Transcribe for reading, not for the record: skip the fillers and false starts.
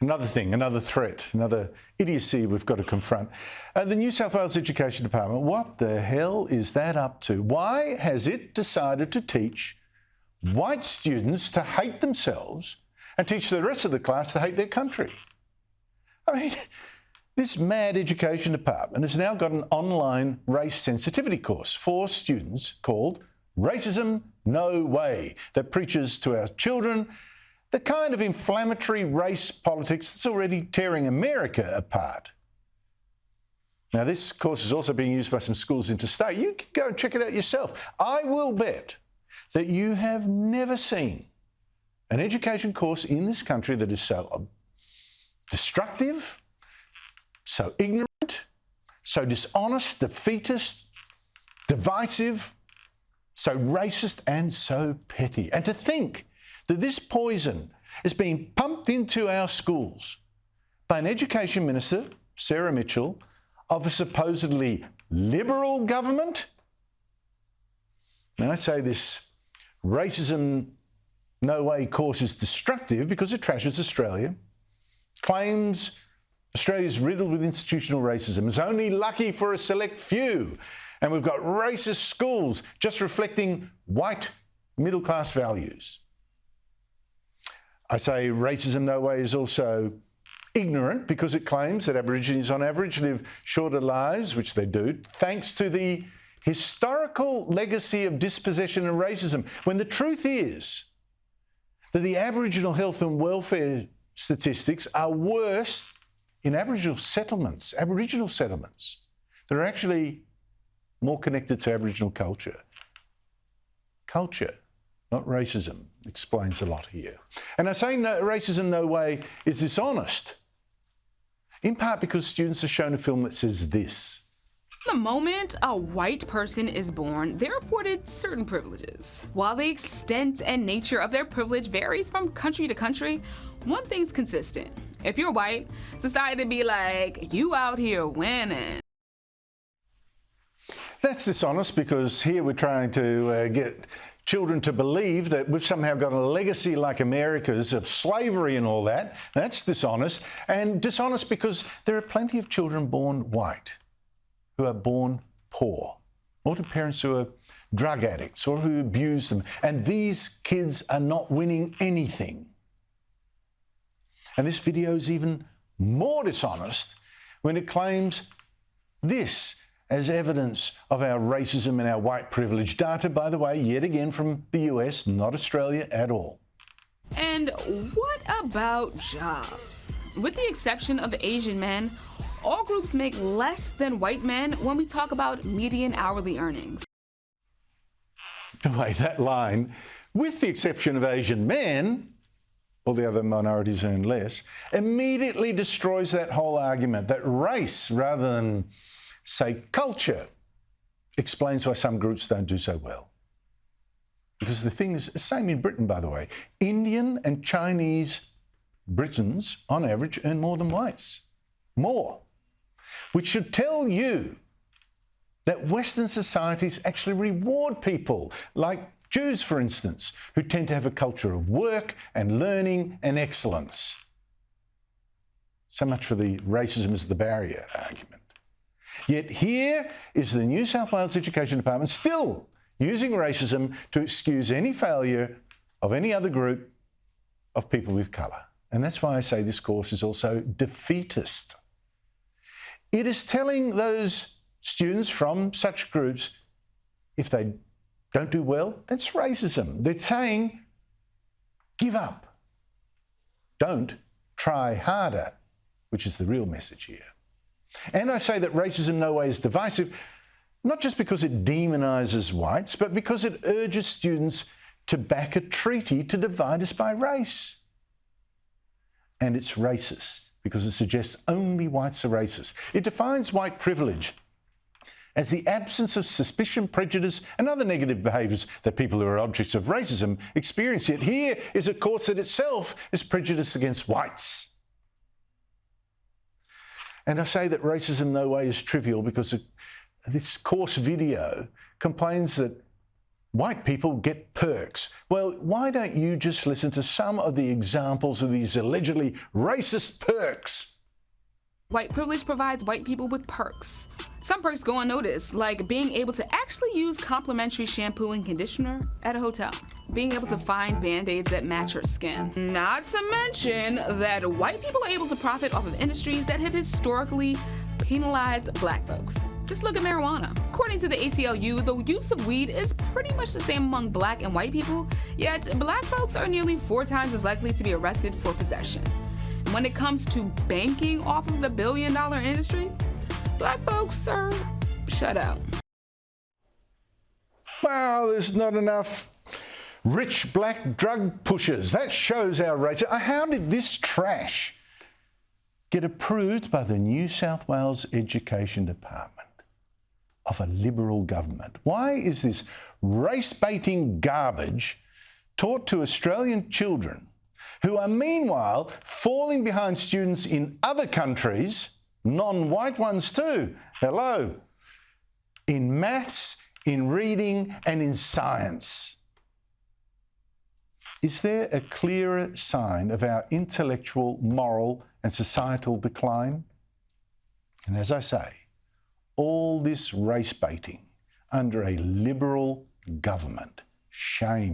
Another thing, another threat, another idiocy we've got to confront. The New South Wales Education Department, what the hell is that up to? Why has it decided to teach white students to hate themselves and teach the rest of the class to hate their country? I mean, this mad education department has now got an online race sensitivity course for students called RacismNoWay that preaches to our children the kind of inflammatory race politics that's already tearing America apart. Now, this course is also being used by some schools interstate. You can go and check it out yourself. I will bet that you have never seen an education course in this country that is so destructive, so ignorant, so dishonest, defeatist, divisive, so racist and so petty. And to think that this poison is being pumped into our schools by an education minister, Sarah Mitchell, of a supposedly liberal government. Now, I say this Racism No Way course is destructive because it trashes Australia, claims Australia is riddled with institutional racism, is only lucky for a select few, and we've got racist schools just reflecting white middle-class values. I say Racism No Way is also ignorant because it claims that Aborigines on average live shorter lives, which they do, thanks to the historical legacy of dispossession and racism, when the truth is that the Aboriginal health and welfare statistics are worse in Aboriginal settlements that are actually more connected to Aboriginal culture. Culture, not racism, explains a lot here. And I say Racism No Way is dishonest, in part because students are shown a film that says this. The moment a white person is born, they're afforded certain privileges. While the extent and nature of their privilege varies from country to country, one thing's consistent. If you're white, society be like, you out here winning. That's dishonest because here we're trying to get children to believe that we've somehow got a legacy like America's of slavery and all that. That's dishonest. And dishonest because there are plenty of children born white who are born poor, or to parents who are drug addicts or who abuse them. And these kids are not winning anything. And this video is even more dishonest when it claims this as evidence of our racism and our white privilege. Data, by the way, yet again from the US, not Australia at all. And what about jobs? With the exception of Asian men, all groups make less than white men when we talk about median hourly earnings. The way that line, with the exception of Asian men, all the other minorities earn less, immediately destroys that whole argument that race, rather than, say, culture, explains why some groups don't do so well. Because the thing is, the same in Britain, by the way. Indian and Chinese Britons, on average, earn more than whites. More. Which should tell you that Western societies actually reward people, like Jews, for instance, who tend to have a culture of work and learning and excellence. So much for the racism is the barrier argument. Yet here is the New South Wales Education Department still using racism to excuse any failure of any other group of people with colour. And that's why I say this course is also defeatist. It is telling those students from such groups, if they don't do well, that's racism. They're saying, give up. Don't try harder, which is the real message here. And I say that Racism No Way is divisive, not just because it demonises whites, but because it urges students to back a treaty to divide us by race. And it's racist because it suggests only whites are racist. It defines white privilege as the absence of suspicion, prejudice and other negative behaviours that people who are objects of racism experience. Yet here is a course that itself is prejudiced against whites. And I say that Racism No Way is trivial because this course video complains that white people get perks. Well, why don't you just listen to some of the examples of these allegedly racist perks? White privilege provides white people with perks. Some perks go unnoticed, like being able to actually use complimentary shampoo and conditioner at a hotel, being able to find band-aids that match your skin. Not to mention that white people are able to profit off of industries that have historically penalized black folks. Just look at marijuana. According to the ACLU, the use of weed is pretty much the same among black and white people, yet black folks are nearly 4 times as likely to be arrested for possession. When it comes to banking off of the billion-dollar industry, black folks are shut out. Wow, there's not enough rich black drug pushers. That shows our racism. How did this trash get approved by the New South Wales Education Department of a Liberal government? Why is this race-baiting garbage taught to Australian children who are meanwhile falling behind students in other countries, non-white ones too, hello, in maths, in reading and in science? Is there a clearer sign of our intellectual, moral and societal decline? And as I say, all this race baiting under a Liberal government. Shame.